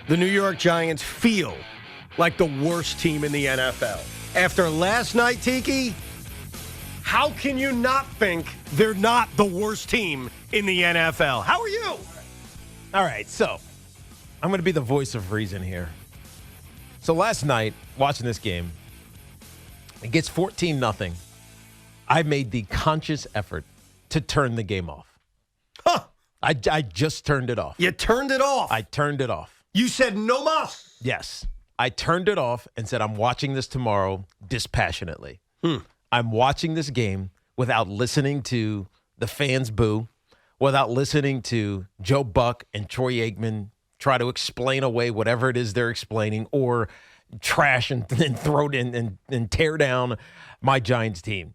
the New York Giants feel like the worst team in the NFL. After last night, Tiki, how can you not think they're not the worst team in the NFL? How are you? All right, so I'm going to be the voice of reason here. So last night, watching this game, it gets 14-0. I made the conscious effort to turn the game off. Huh. I just turned it off. You turned it off. I turned it off. You said no mas. Yes. I turned it off and said I'm watching this tomorrow dispassionately. I'm watching this game without listening to the fans boo, without listening to Joe Buck and Troy Aikman try to explain away whatever it is they're explaining or trash and throw it in and tear down my Giants team.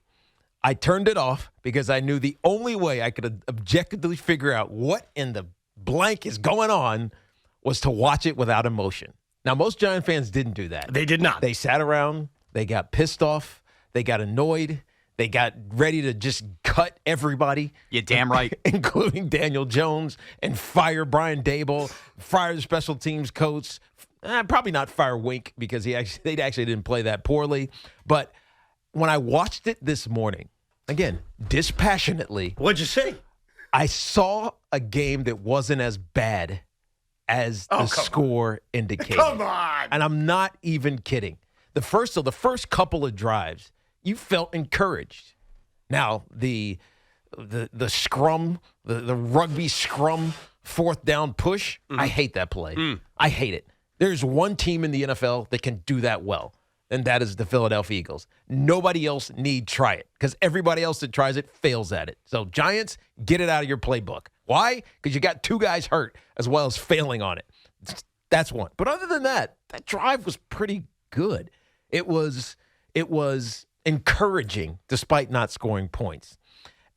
I turned it off because I knew the only way I could objectively figure out what in the blank is going on was to watch it without emotion. Now, most Giant fans didn't do that. They did not. They sat around. They got pissed off. They got annoyed. They got ready to just cut everybody. You're damn right. Including Daniel Jones, and fire Brian Daboll, fire the special teams coach. Probably not fire Wink because they actually didn't play that poorly. But when I watched it this morning, again, dispassionately. What'd you see? I saw a game that wasn't as bad as the score indicated. Come on. And I'm not even kidding. The first couple of drives, you felt encouraged. Now, the scrum, the rugby scrum fourth down push, I hate that play. I hate it. There's one team in the NFL that can do that well, and that is the Philadelphia Eagles. Nobody else need try it because everybody else that tries it fails at it. So, Giants, get it out of your playbook. Why? Because you got two guys hurt as well as failing on it. That's one. But other than that drive was pretty good. It was encouraging despite not scoring points.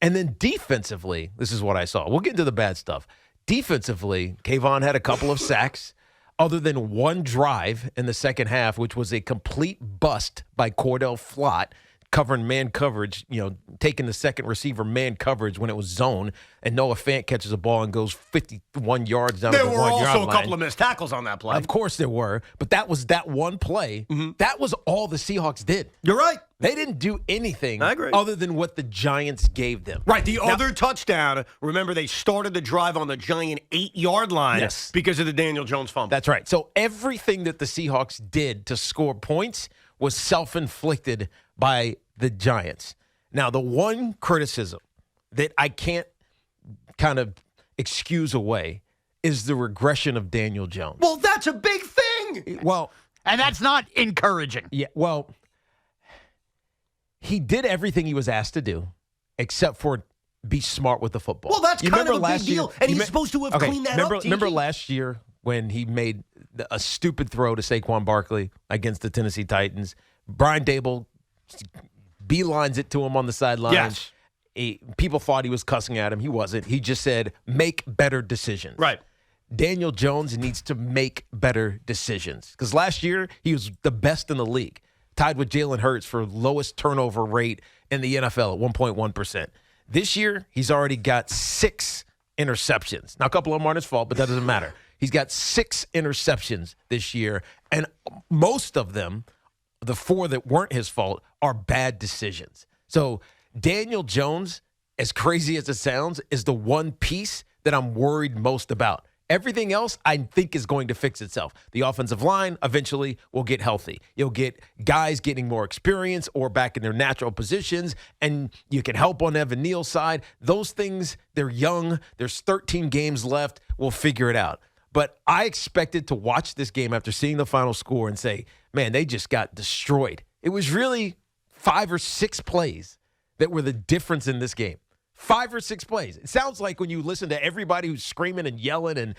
And then defensively, this is what I saw. We'll get into the bad stuff. Defensively, Kayvon had a couple of sacks. Other than one drive in the second half, which was a complete bust by Cordell Flott, covering man coverage, taking the second receiver man coverage when it was zone, and Noah Fant catches a ball and goes 51 yards down the 1 yard line. There were also a couple of missed tackles on that play. Of course there were, but that was that one play. That was all the Seahawks did. You're right. They didn't do anything I agree. other than what the Giants gave them. Right. The other touchdown, remember, they started the drive on the Giant 8-yard line because of the Daniel Jones fumble. That's right. So everything that the Seahawks did to score points was self-inflicted by the Giants. Now, the one criticism that I can't kind of excuse away is the regression of Daniel Jones. Well, that's a big thing. Well, and that's not encouraging. Yeah, well, he did everything he was asked to do except for be smart with the football. Well, that's kind of a big deal. And he's supposed to have cleaned that up, Remember last year when he made a stupid throw to Saquon Barkley against the Tennessee Titans? Brian Daboll beelines it to him on the sideline. Yes. People thought he was cussing at him. He wasn't. He just said, make better decisions. Right. Daniel Jones needs to make better decisions. Because last year, he was the best in the league, tied with Jalen Hurts for lowest turnover rate in the NFL at 1.1%. This year, he's already got 6 interceptions. Now, a couple of them aren't his fault, but that doesn't matter. He's got 6 interceptions this year, and most of them, the 4 that weren't his fault, are bad decisions. So Daniel Jones, as crazy as it sounds, is the one piece that I'm worried most about. Everything else I think is going to fix itself. The offensive line eventually will get healthy. You'll get guys getting more experience or back in their natural positions, and you can help on Evan Neal's side. Those things, they're young. There's 13 games left. We'll figure it out. But I expected to watch this game after seeing the final score and say, man, they just got destroyed. It was really 5 or 6 plays that were the difference in this game. 5 or 6 plays. It sounds like when you listen to everybody who's screaming and yelling and,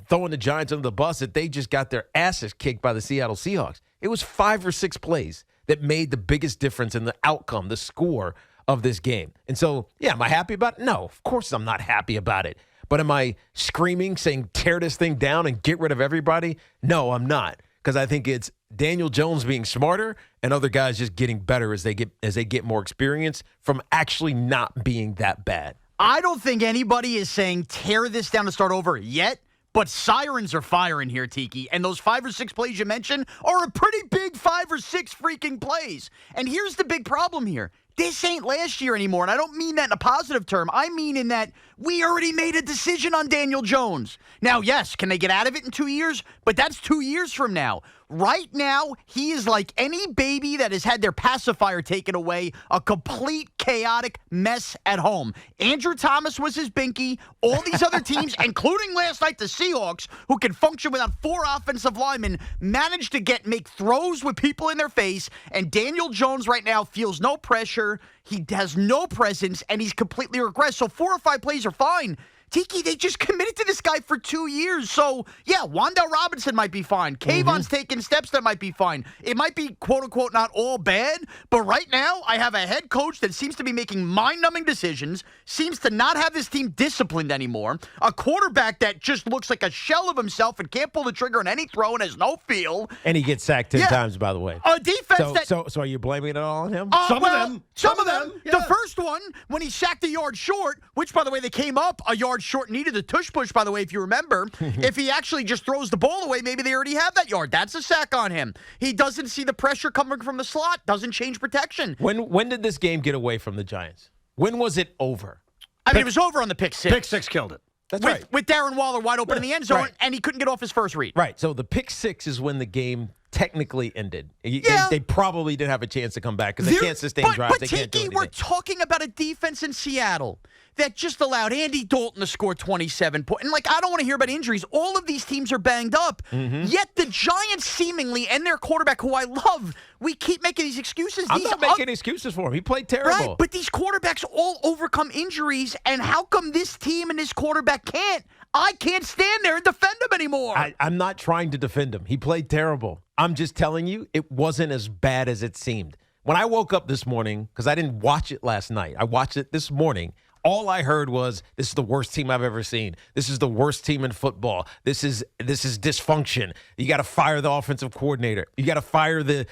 throwing the Giants under the bus that they just got their asses kicked by the Seattle Seahawks. It was 5 or 6 plays that made the biggest difference in the outcome, the score of this game. And so, am I happy about it? No, of course I'm not happy about it. But am I screaming, saying tear this thing down and get rid of everybody? No, I'm not. Because I think it's Daniel Jones being smarter and other guys just getting better as they get more experience from actually not being that bad. I don't think anybody is saying tear this down to start over yet, But sirens are firing here, Tiki. And those 5 or 6 plays you mentioned are a pretty big 5 or 6 freaking plays. And here's the big problem here. This ain't last year anymore, and I don't mean that in a positive term. I mean in that we already made a decision on Daniel Jones. Now, yes, can they get out of it in 2 years? But that's 2 years from now. Right now, he is like any baby that has had their pacifier taken away, a complete chaotic mess at home. Andrew Thomas was his binky. All these other teams, including last night the Seahawks, who can function without 4 offensive linemen, managed to make throws with people in their face. And Daniel Jones right now feels no pressure. He has no presence, and he's completely regressed. So 4 or 5 plays are fine. Tiki, they just committed to this guy for 2 years. So, yeah, Wan'Dale Robinson might be fine. Kayvon's taking steps that might be fine. It might be, quote-unquote, not all bad. But right now, I have a head coach that seems to be making mind-numbing decisions, seems to not have this team disciplined anymore, a quarterback that just looks like a shell of himself and can't pull the trigger on any throw and has no feel. And he gets sacked 10 times, by the way. A defense So are you blaming it all on him? Some of them. Yeah. The first one, when he sacked a yard short, which, by the way, they came up a yard short, needed the tush push, by the way, if you remember. If he actually just throws the ball away, maybe they already have that yard. That's a sack on him. He doesn't see the pressure coming from the slot, doesn't change protection. When did this game get away from the Giants? When was it over? I mean, it was over on the pick 6. Pick 6 killed it. That's right. With Darren Waller wide open in the end zone, right. and he couldn't get off his first read. Right. So the pick 6 is when the game technically ended. Yeah. They probably didn't have a chance to come back because they can't sustain drives. But they can't do Tiki, anything. we're talking about a defense in Seattle that just allowed Andy Dalton to score 27 points. And, I don't want to hear about injuries. All of these teams are banged up. Yet the Giants seemingly, and their quarterback, who I love, we keep making these excuses. I'm not making excuses for him. He played terrible. Right, but these quarterbacks all overcome injuries, and how come this team and this quarterback can't? I can't stand there and defend him anymore. I'm not trying to defend him. He played terrible. I'm just telling you, it wasn't as bad as it seemed. When I woke up this morning, because I didn't watch it last night, I watched it this morning. All I heard was, this is the worst team I've ever seen. This is the worst team in football. This is dysfunction. You got to fire the offensive coordinator. You got to fire the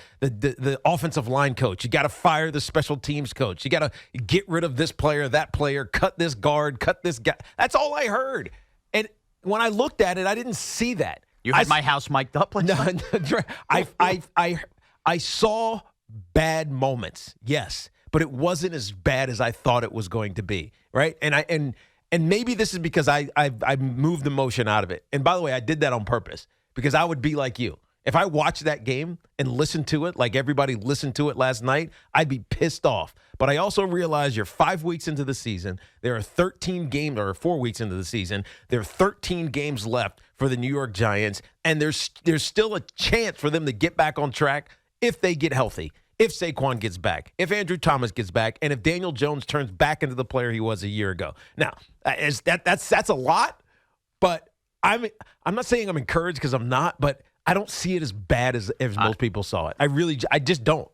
offensive line coach. You got to fire the special teams coach. You got to get rid of this player, that player, cut this guard, cut this guy. That's all I heard. And when I looked at it, I didn't see that. You had my house mic'd up. I saw bad moments, yes, but it wasn't as bad as I thought it was going to be, right? And maybe this is because I moved the emotion out of it. And by the way, I did that on purpose because I would be like you. If I watched that game and listened to it like everybody listened to it last night, I'd be pissed off. But I also realize you're 5 weeks into the season. There are 13 games, or 4 weeks into the season. There are 13 games left for the New York Giants, and there's still a chance for them to get back on track if they get healthy, if Saquon gets back, if Andrew Thomas gets back, and if Daniel Jones turns back into the player he was a year ago. Now, that's a lot, but I'm not saying I'm encouraged because I'm not, but I don't see it as bad as most people saw it. I just don't.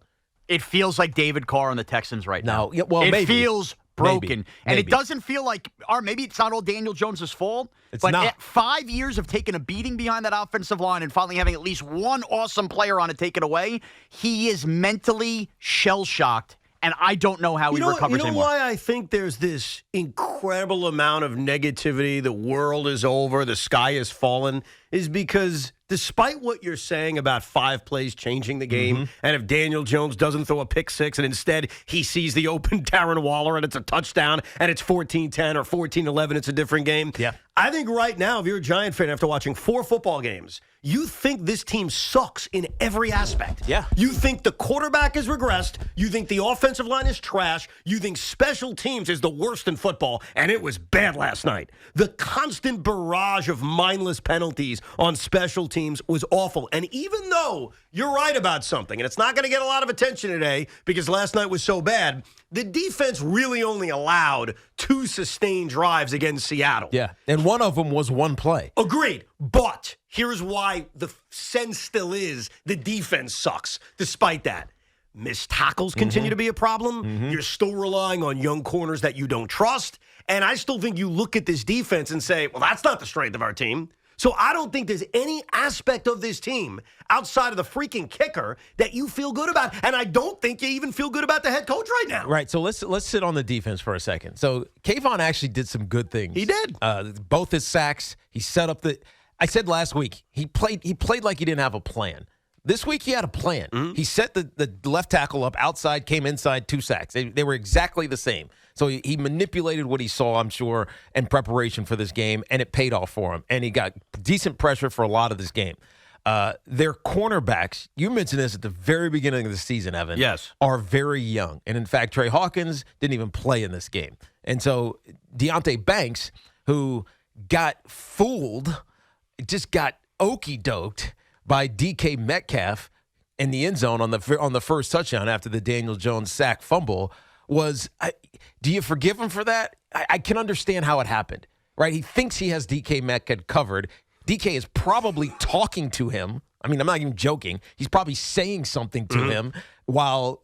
It feels like David Carr on the Texans right now. No, yeah, well, it maybe. feels broken. Maybe. And it doesn't feel like, or maybe it's not all Daniel Jones' fault. It's but not. 5 years of taking a beating behind that offensive line and finally having at least one awesome player on it take it away, he is mentally shell-shocked. And I don't know how he recovers anymore. You know why I think there's this incredible amount of negativity, the world is over, the sky has fallen, is because despite what you're saying about 5 plays changing the game, and if Daniel Jones doesn't throw a pick 6 and instead he sees the open Darren Waller and it's a touchdown and it's 14-10 or 14-11, it's a different game. Yeah. I think right now, if you're a Giant fan after watching 4 football games, you think this team sucks in every aspect. Yeah. You think the quarterback has regressed. You think the offensive line is trash. You think special teams is the worst in football, and it was bad last night. The constant barrage of mindless penalties on special teams was awful. And even though you're right about something, and it's not going to get a lot of attention today because last night was so bad, the defense really only allowed 2 sustained drives against Seattle. Yeah, and one of them was one play. Agreed. But here's why the sense still is the defense sucks despite that. Missed tackles continue to be a problem. You're still relying on young corners that you don't trust. And I still think you look at this defense and say, well, that's not the strength of our team. So I don't think there's any aspect of this team outside of the freaking kicker that you feel good about. And I don't think you even feel good about the head coach right now. Right, so let's sit on the defense for a second. So Kayvon actually did some good things. He did. Both his sacks, he set up I said last week he played like he didn't have a plan. This week he had a plan. Mm-hmm. He set the left tackle up outside, came inside, 2 sacks. They were exactly the same. So he manipulated what he saw, I'm sure, in preparation for this game, and it paid off for him. And he got decent pressure for a lot of this game. Their cornerbacks, you mentioned this at the very beginning of the season, Evan, yes, are very young. And in fact, Trey Hawkins didn't even play in this game. And so Deonte Banks, who got fooled, just got okey-doked by DK Metcalf in the end zone on the first touchdown after the Daniel Jones sack fumble. Do you forgive him for that? I can understand how it happened, right? He thinks he has DK Metcalf covered. DK is probably talking to him. I mean, I'm not even joking. He's probably saying something to him while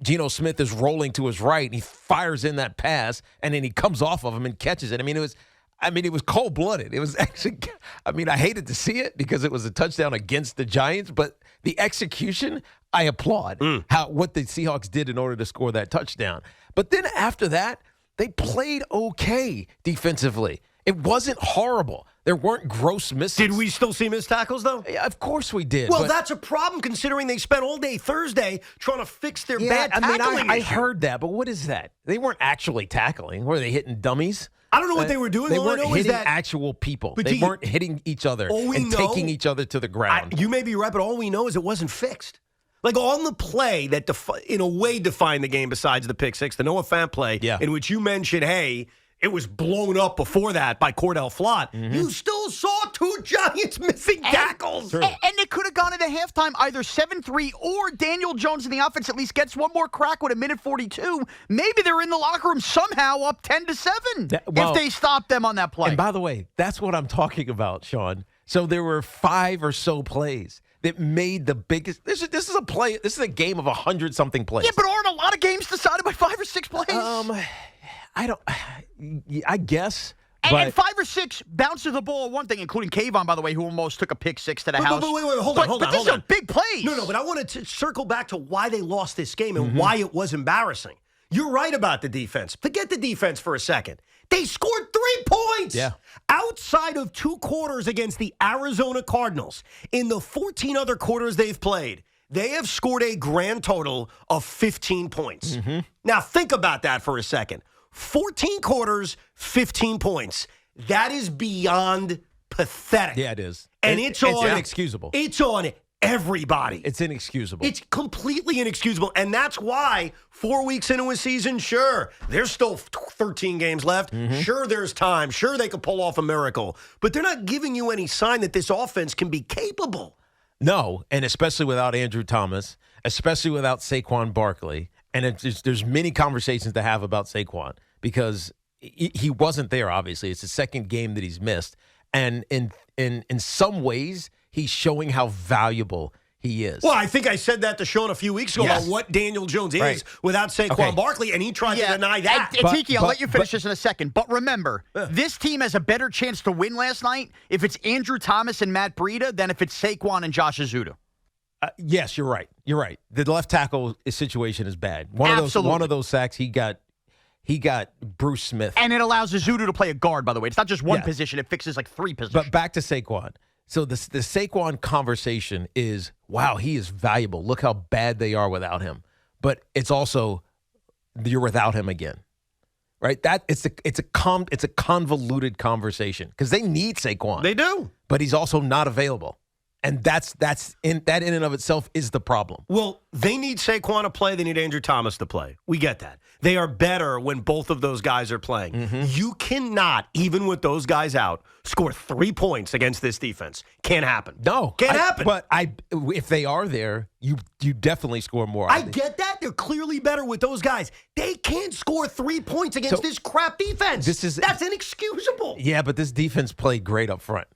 Geno Smith is rolling to his right, and he fires in that pass, and then he comes off of him and catches it. It was cold-blooded. It was actually, I hated to see it because it was a touchdown against the Giants, but the execution, I applaud what the Seahawks did in order to score that touchdown. But then after that, they played okay defensively. It wasn't horrible. There weren't gross misses. Did we still see missed tackles, though? Yeah, of course we did. Well, that's a problem considering they spent all day Thursday trying to fix their bad tackling I issue. heard that, but what is that? They weren't actually tackling. Were they hitting dummies? I don't know what they were doing. They All weren't I know is hitting that actual people. But They weren't hitting each other and taking each other to the ground. You may be right, but all we know is it wasn't fixed. Like on the play that, in a way, defined the game besides the pick six, the Noah Fant play, in which you mentioned, hey, it was blown up before that by Cordell Flott. You still saw 2 Giants missing tackles. And it could have gone into halftime either 7-3 or Daniel Jones in the offense at least gets one more crack with a minute 42. Maybe they're in the locker room somehow up 10-7 if they stop them on that play. And by the way, that's what I'm talking about, Sean. So there were 5 or so plays that made the biggest. This is a play. This is a game of 100-something plays. Yeah, but aren't a lot of games decided by 5 or 6 plays? I guess. And 5 or 6 bounces the ball, one thing, including Kayvon, by the way, who almost took a pick 6 to the house. Wait, hold on. But these are big plays. No, but I wanted to circle back to why they lost this game and why it was embarrassing. You're right about the defense. Forget the defense for a second. They scored 3 points. Yeah. Outside of 2 quarters against the Arizona Cardinals, in the 14 other quarters they've played, they have scored a grand total of 15 points. Now, think about that for a second. 14 quarters, 15 points. That is beyond pathetic. Yeah, it is. And it's inexcusable. It's on everybody. It's inexcusable. It's completely inexcusable. And that's why 4 weeks into a season, sure, there's still 13 games left. Sure, there's time. Sure, they could pull off a miracle. But they're not giving you any sign that this offense can be capable. No, and especially without Andrew Thomas, especially without Saquon Barkley. And there's many conversations to have about Saquon because he wasn't there, obviously. It's the second game that he's missed. And in some ways, he's showing how valuable he is. Well, I think I said that to Shaun a few weeks ago about what Daniel Jones is without Saquon Barkley, and he tried to deny that. Tiki, I'll let you finish this in a second. But remember, this team has a better chance to win last night if it's Andrew Thomas and Matt Breida than if it's Saquon and Josh Azuda. Yes, you're right. You're right. The left tackle situation is bad. One of those sacks, he got Bruce Smith. And it allows Azuda to play a guard, by the way. It's not just one position. It fixes like 3 positions. But back to Saquon. So the Saquon conversation is, wow, he is valuable. Look how bad they are without him. But it's also, you're without him again. Right? It's a convoluted conversation because they need Saquon. They do. But he's also not available. And that in and of itself is the problem. Well, they need Saquon to play. They need Andrew Thomas to play. We get that. They are better when both of those guys are playing. You cannot, even with those guys out, score 3 points against this defense. Can't happen. No. Can't happen. But if they are there, you definitely score more. I get that. They're clearly better with those guys. They can't score 3 points against this crap defense. That's inexcusable. Yeah, but this defense played great up front.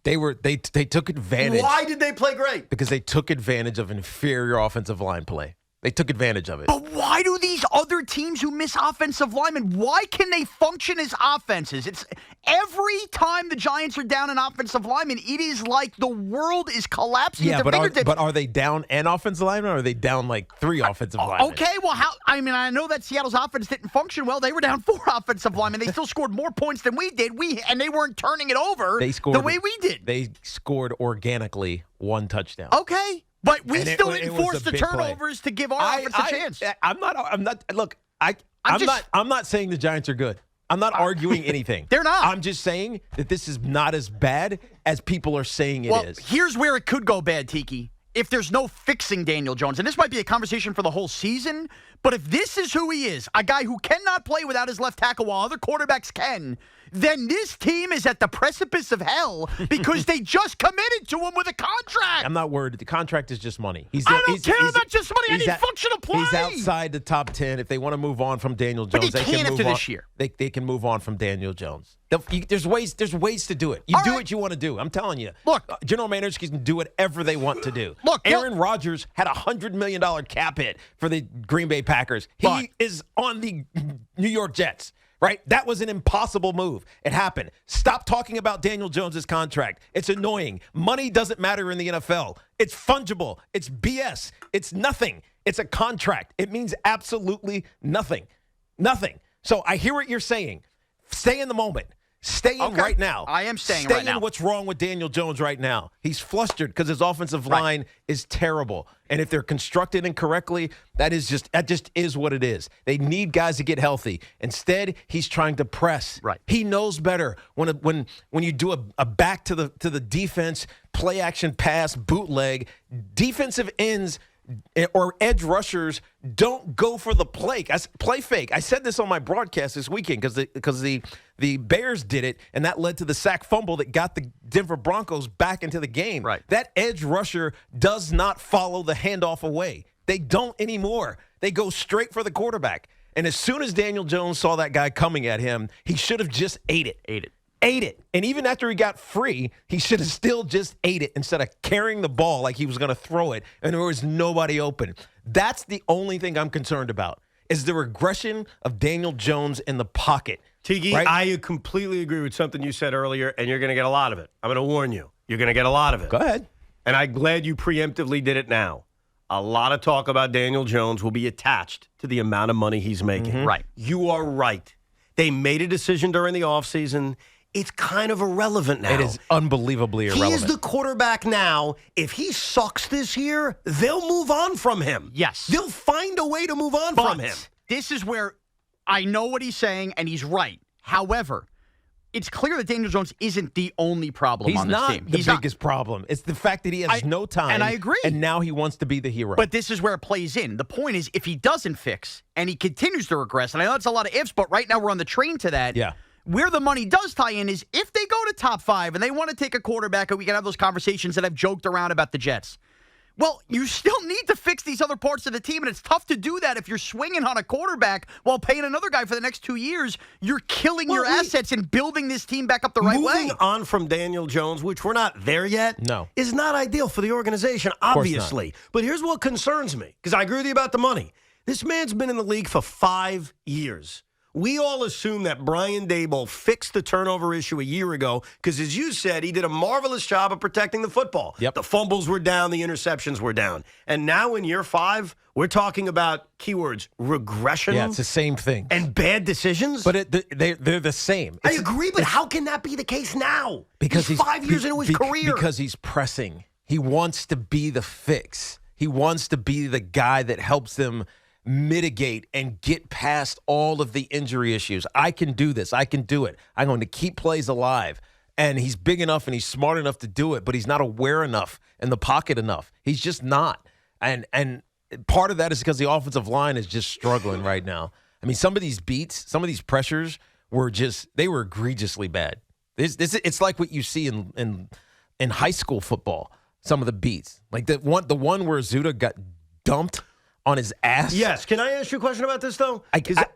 They took advantage. Why did they play great? Because they took advantage of inferior offensive line play. They took advantage of it. But why do these other teams who miss offensive linemen, why can they function as offenses? It's every time the Giants are down an offensive lineman, it is like the world is collapsing at the fingertips. But are they down an offensive lineman, or are they down like 3 offensive linemen? Okay, well, I know that Seattle's offense didn't function well. They were down 4 offensive linemen. They still scored more points than we did. And they weren't turning it over the way we did. They scored organically 1 touchdown. Okay. But we still didn't force the play turnovers to give our offense a chance. I'm not. Look, I'm not saying the Giants are good. I'm not arguing anything. They're not. I'm just saying that this is not as bad as people are saying it is. Here's where it could go bad, Tiki. If there's no fixing Daniel Jones, and this might be a conversation for the whole season, but if this is who he is, a guy who cannot play without his left tackle while other quarterbacks can, then this team is at the precipice of hell because they just committed to him with a contract. I'm not worried. The contract is just money. I don't care about just money. I need functional play. He's outside the top 10. If they want to move on from Daniel Jones, but they can move after on. this year. They can move on from Daniel Jones. There's ways to do it. You do what you want to do. I'm telling you. Look, general managers can do whatever they want to do. Look, Aaron Rodgers had a $100 million cap hit for the Green Bay Packers. He is on the New York Jets. Right? That was an impossible move. It happened. Stop talking about Daniel Jones' contract. It's annoying. Money doesn't matter in the NFL. It's fungible. It's BS. It's nothing. It's a contract. It means absolutely nothing. Nothing. So I hear what you're saying. Stay in the moment. Stay in right now. I am staying right now. Stay in what's wrong with Daniel Jones right now. He's flustered because his offensive line is terrible. And if they're constructed incorrectly, that just is what it is. They need guys to get healthy. Instead, he's trying to press. Right. He knows better when you do a back to the defense, play action pass, bootleg, defensive ends or edge rushers don't go for the play fake. I said this on my broadcast this weekend because the Bears did it, and that led to the sack fumble that got the Denver Broncos back into the game. Right. That edge rusher does not follow the handoff away. They don't anymore. They go straight for the quarterback. And as soon as Daniel Jones saw that guy coming at him, he should have just ate it. And even after he got free, he should have still just ate it instead of carrying the ball like he was going to throw it, and there was nobody open. That's the only thing I'm concerned about, is the regression of Daniel Jones in the pocket. Tiki, right? I completely agree with something you said earlier, and you're going to get a lot of it. I'm going to warn you. You're going to get a lot of it. Go ahead. And I'm glad you preemptively did it now. A lot of talk about Daniel Jones will be attached to the amount of money he's making. Mm-hmm. Right. You are right. They made a decision during the offseason. It's kind of irrelevant now. It is unbelievably irrelevant. He is the quarterback now. If he sucks this year, they'll move on from him. Yes. They'll find a way to move on from him. This is where I know what he's saying, and he's right. However, it's clear that Daniel Jones isn't the only problem on this team. He's not the biggest problem. It's the fact that he has no time. And I agree. And now he wants to be the hero. But this is where it plays in. The point is, if he doesn't fix and he continues to regress, and I know it's a lot of ifs, but right now we're on the train to that. Yeah. Where the money does tie in is if they go to top 5 and they want to take a quarterback, and we can have those conversations that I've joked around about the Jets. Well, you still need to fix these other parts of the team, and it's tough to do that if you're swinging on a quarterback while paying another guy for the next 2 years. You're killing your assets and building this team back up the right way. Moving on from Daniel Jones, which we're not there yet, is not ideal for the organization, obviously. But here's what concerns me, because I agree with you about the money. This man's been in the league for 5 years. We all assume that Brian Daboll fixed the turnover issue a year ago because, as you said, he did a marvelous job of protecting the football. Yep. The fumbles were down. The interceptions were down. And now in year 5, we're talking about keywords regression. Yeah, it's the same thing. And bad decisions. But they're the same. I agree, but how can that be the case now? Because he's 5 years into his career. Because he's pressing. He wants to be the fix. He wants to be the guy that helps them mitigate and get past all of the injury issues. I can do this. I can do it. I'm going to keep plays alive. And he's big enough and he's smart enough to do it, but he's not aware enough in the pocket enough. He's just not. And part of that is because the offensive line is just struggling right now. I mean, some of these beats, some of these pressures were egregiously bad. It's like what you see in high school football, some of the beats. Like the one where Zuda got dumped on his ass. Yes. Can I ask you a question about this, though?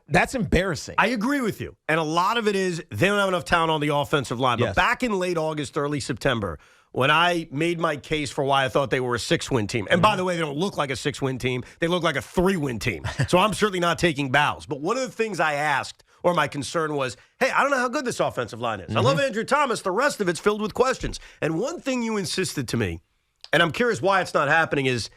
That's embarrassing. I agree with you. And a lot of it is they don't have enough talent on the offensive line. Yes. But back in late August, early September, when I made my case for why I thought they were a 6-win team. And by the way, they don't look like a 6-win team. They look like a 3-win team. So I'm certainly not taking bows. But one of the things I asked, or my concern was, hey, I don't know how good this offensive line is. I love Andrew Thomas. The rest of it's filled with questions. And one thing you insisted to me, and I'm curious why it's not happening, is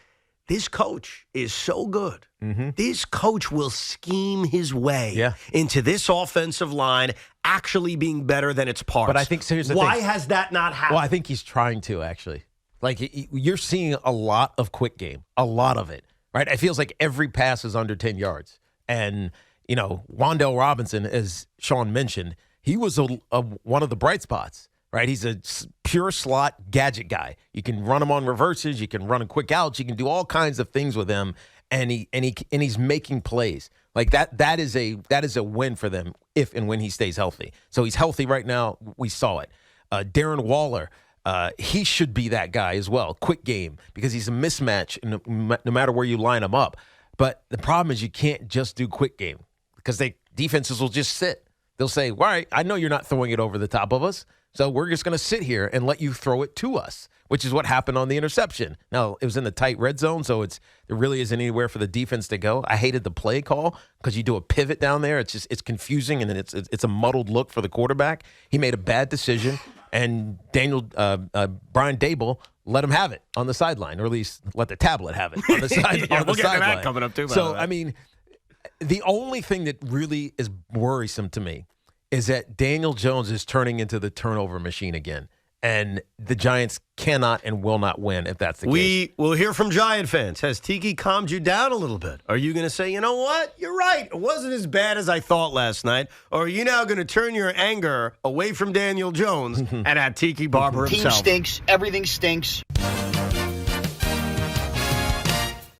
this coach is so good. This coach will scheme his way into this offensive line actually being better than its parts. But I think, so here's the why thing. has that not happened? Well, I think he's trying to, actually. Like, you're seeing a lot of quick game, a lot of it, right? It feels like every pass is under 10 yards. And, you know, Wan'Dale Robinson, as Shaun mentioned, he was one of the bright spots. Right, he's a pure slot gadget guy. You can run him on reverses. You can run him quick outs. You can do all kinds of things with him, and he's making plays like that. That is a win for them if and when he stays healthy. So he's healthy right now. We saw it. Darren Waller, he should be that guy as well. Quick game because he's a mismatch no matter where you line him up. But the problem is you can't just do quick game because defenses will just sit. They'll say, "All right, I know you're not throwing it over the top of us." So we're just going to sit here and let you throw it to us, which is what happened on the interception. Now, it was in the tight red zone, so there really isn't anywhere for the defense to go. I hated the play call because you do a pivot down there. It's confusing, and then it's a muddled look for the quarterback. He made a bad decision, and Brian Dable let him have it on the sideline, or at least let the tablet have it on the sideline. We'll get to that coming up, too. So, I mean, the only thing that really is worrisome to me is that Daniel Jones is turning into the turnover machine again. And the Giants cannot and will not win if that's the case. We will hear from Giant fans. Has Tiki calmed you down a little bit? Are you going to say, you know what? You're right. It wasn't as bad as I thought last night. Or are you now going to turn your anger away from Daniel Jones and at Tiki Barber himself? Team stinks. Everything stinks.